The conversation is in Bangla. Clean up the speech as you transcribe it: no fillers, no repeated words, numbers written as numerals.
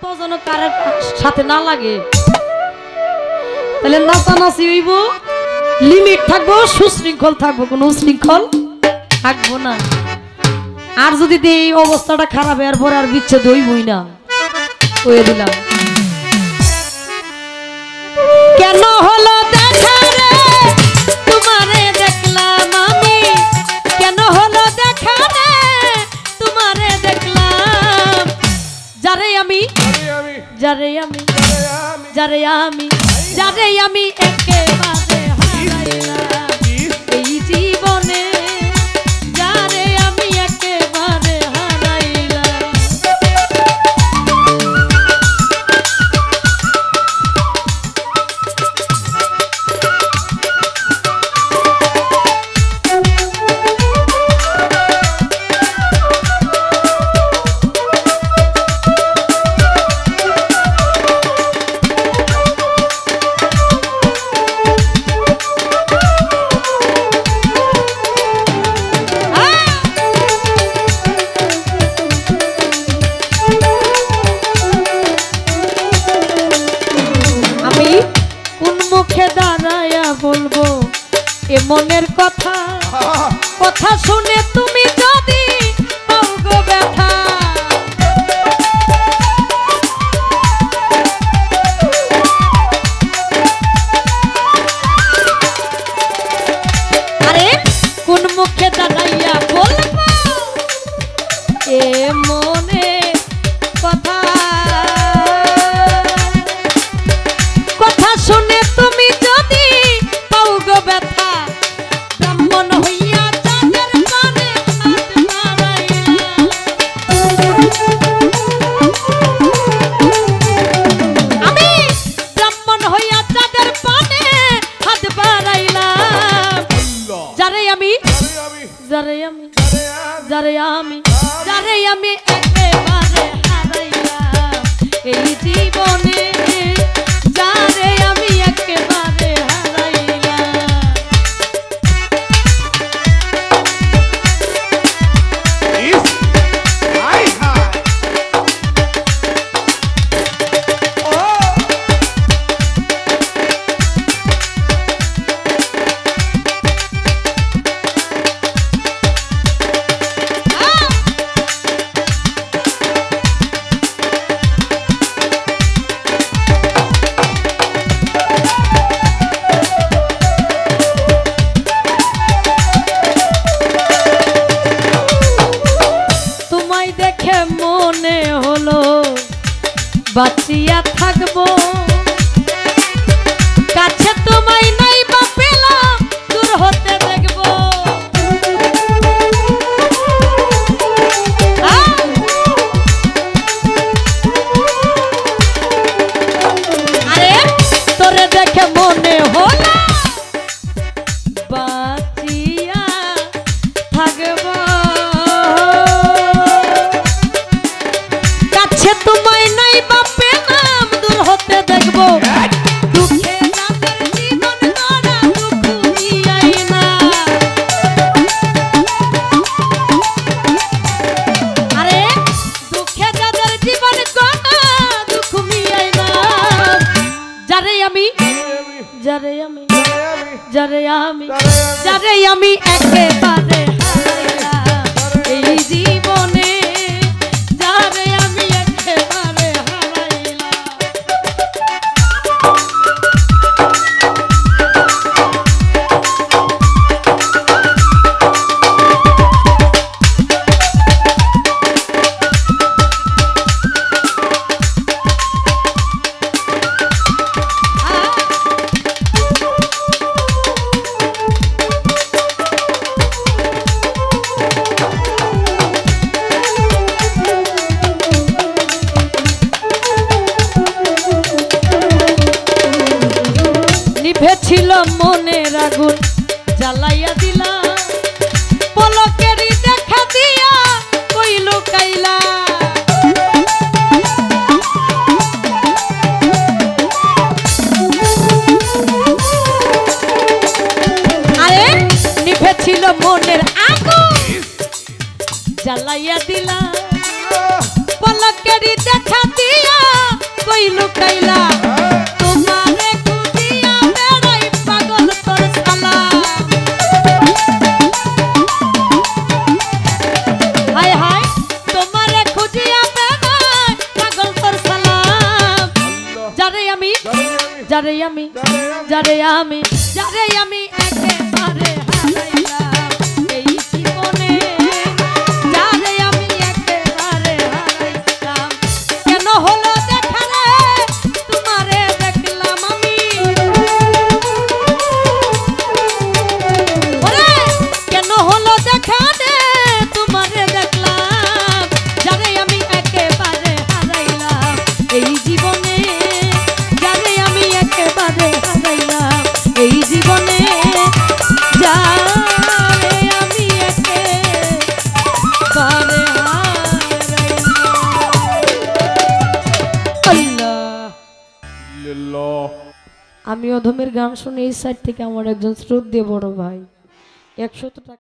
তো যেন কারের সাথে না লাগে, তাহলে নাচানাচি হইব, লিমিট থাকবো, সুশৃঙ্খল থাকবো, কোনো উশৃঙ্খল থাকবো না। আর যদি এই অবস্থাটা খারাপ এর পর আর বিচ্ছেদ হইবই না, কইয়ে দিলাম। কেন হলো দেখা রে তোমারে দেখলাম আমি, কেন হলো দেখা রে তোমারে দেখলাম, যারে আমি যারে আমি যারে আমি যারে আমি একেবারে হারাইলাম এই জীবনে, যারে আমি একেবারে হারাইলাম। বলবো এ মনের কথা, কথা শুনে তুমি যদি পাও গো ব্যথা, আরে কোন মুখে দাঁড়াইয়া বলবো এ মনের কথা, কথা শুনে তুমি যদি পাও গো ব্যথা, ব্রাহ্মণ হইয়া চাঁদের পানে হাত বাড়াইলাম, আমি ব্রাহ্মণ হইয়া চাঁদের পানে হাত বাড়াইলাম, যারে আমি যারে আমি যারে আমি যারে আমি একেবারে হারাইলাম এই জীবনে, যারে আমি একেবারে হারাইলাম। বাঁচিয়া থাকবো কাছে তোমায় নাই বা পেলাম দূর হতে দেখবো, আরে তোরে দেখে মনে হলো বাঁচিয়া থাকবো কাছে তোমায় নাই বা পেলাম দূর হতে দেখবো, দুঃখে যাদের জীবন গড়া দুঃখ নিয়াই না, আরে দুঃখে যাদের জীবন গড়া দুঃখ নিয়াই না, যারে আমি যারে আমি যারে আমি যারে আমি একেবারে হারাইলাম এই জীবনে, যারে আমি একেবারে হারাইলাম। নিভেছিল মনের আগুন জ্বালাইয়া দিলা, পলকেরই দেখা দিয়া কই লুকাইলা, আরে নিভেছিল মনের আগুন জ্বালাইয়া দিলা, পলকেরই দেখা দিয়া কই লুকাইলা তোমারে খুঁজিয়া বেড়াই পাগল তোর শালা হায় হায় তোমারে খুঁজিয়া বেড়াই পাগল তোর শালা যারে আমি যারে আমি যারে আমি যারে আমি একেবারে হারাইলাম এই জীবনে যারে আমি একেবারে হারাইলাম কেন হলো দেখা রে তোমারে দেখলাম আমি ওরে কেন হলো দেখা রে তোমারে দেখলাম যারে আমি একেবারে হারাইলাম এই জীবনে যারে আমি একেবারে হারাইলাম এই জীবনে যারে আমি একেবারে হারাইলাম আমি অধমের গান শুনে এই সাইড থেকে আমার একজন শ্রদ্ধেয় বড় ভাই 100 টাকা